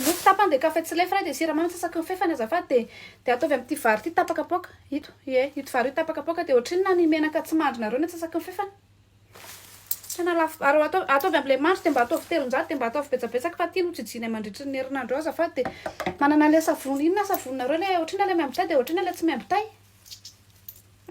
mofo tapany de kafe tsy lefra de siramamy sasaka fefany azafady de ataovy amin'ity vary ty tapaka poka ito ito vary io tapaka poka de ohatriny na ny menaka tsy mandrinareo ny atsasaka fefany tena lafo ary ataovy am'le mandry de mba ataovy 300 de mba ataovy betsabetsaka fa ty no tsijiny mandritry ny herinandro eo azafady de manana le savony inona savonareo le ohatriny le membitay de ohatriny le tsy membitay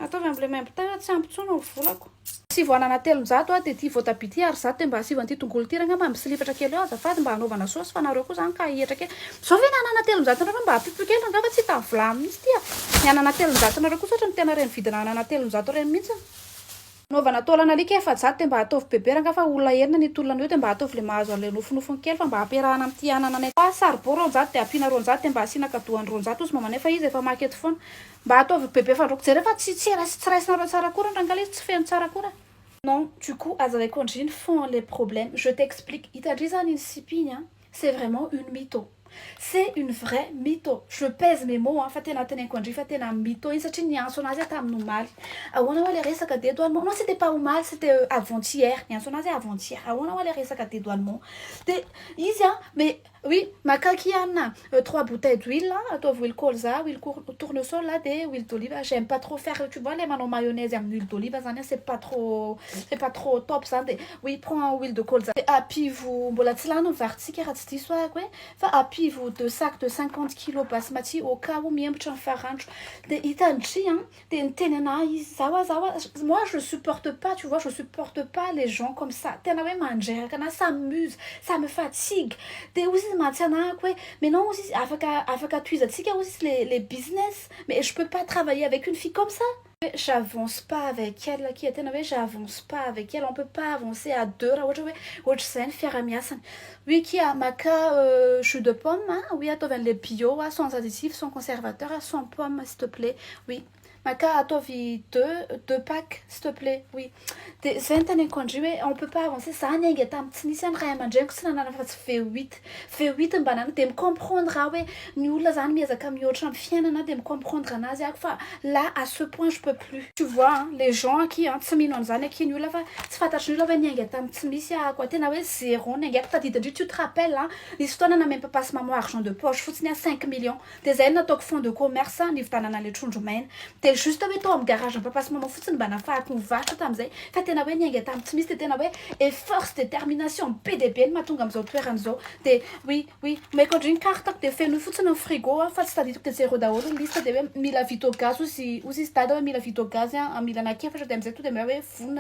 ataovy am'le membitay tsy ampitsona ny volako sivy anana 300 de ty voatabia ty ary zato de mba asivy an'ity tongolo ty ragna mba misilifatra kely eo azafady mba hanaovana saosy fa nareo koa zany ka hihetra kely sao ve nanana 300 nareo mba hapipo kely nga fa tsy hita vilany mihitsy tya ny anana 300 nareo koa ohatra ny tena reny vidina anana 300 reny mihitsy naovana taolana alika efa-jato de mba ataovy bebe ranga fa olona herina ny tolona eo de mba ataovy le mahazo an'le nofonofony kely fa mba ampiarahana amin'ity anana anay sarbo ronjato de ampiana ronjato de mba asina kadohany ronjato ozy mamana fa izy efa makety foana mba ataovy bebe fandraoko jereo fa tsy raisinareo tsara koa randrangala izy tsy feno tsara koa non du coup azo avec font les problèmes je t'explique itadrizany iny sipiny c'est vraiment une mytho. C'est une vraie mytho. Je pèse mes mots, hein. Fatena tenen kondri, fatena mytho. Il s'agit n'y a son azé tam normal. Ah on a les resaka des douanements. Non, c'était pas au mal, c'était avant-hier. N'y a son azé avant-hier. Ah on a les resaka des douanements. Ici, mais oui, ma kakiana, 3 bouteilles d'huile là, toi huile colza, huile tournesol là, des huiles d'olive. J'aime pas trop faire, tu vois, les manos mayonnaise et huile d'olive, c'est pas trop top ça. Oui, prends huile de colza. Et puis vous, bon là, tu l'as non varti qui rate cette histoire quoi. Enfin, puis vous deux sacs de 50 kilos basmati au cas où mieux tu en faire un. Des itanchi hein, des tenena zawa. Moi je supporte pas, tu vois, je supporte pas les gens comme ça. Tenawe manger, kana ça m'amuse, ça me fatigue. Des aussi matiana quoi. Mais non aussi avec tu aussi les business, mais je peux pas travailler avec une fille comme ça. J'avance pas avec elle, qui était nommée, j'avance pas avec elle, on peut pas avancer à deux. Oui, qui a maca jus de pomme, hein? Oui, à les bio, sans additifs, sans conservateur, sans pomme, s'il te plaît. Oui. Maca atovi deux packs, s'il te plaît. Oui. Des années conjuguées, on peut pas avancer. Ça n'est pas tam tsinisian rayaman jenko sinana fa fait 8. Fait 8 banane de me comprendre ouais. Nous la zan mieza kam yotra fianana de me comprendre anazy fa là à ce point je peux plus. Tu vois hein, les gens qui hein tsiminon zany qui nous la fa tsy fantatry nous la va nianga tam tsimisy quoi tena hoe zéro nianga tadidindry tu te rappelles hein l'histoire n'a même pas passé maman argent de poche fotsiny à 5 millions. Des années natoko fond de commerce ny vitanana le trondromaina. Juste avec toi, garage, on peut pas se moment foutre une banane, faire qu'on va, tout à fait. Fait t'es n'avais ni gâteau, tu m'as t'es n'avais et force, détermination, PDB, ma tongue comme ça, tu es ranzo. Oui, mais quand j'ai une carte, t'es fait nous foutre dans le frigo, en fait, c'est-à-dire que c'est rodao, liste de 1000 vito gaz aussi stade 1000 vito gaz, 1000 na qui fait je t'aime c'est tout de merveilleux, fou,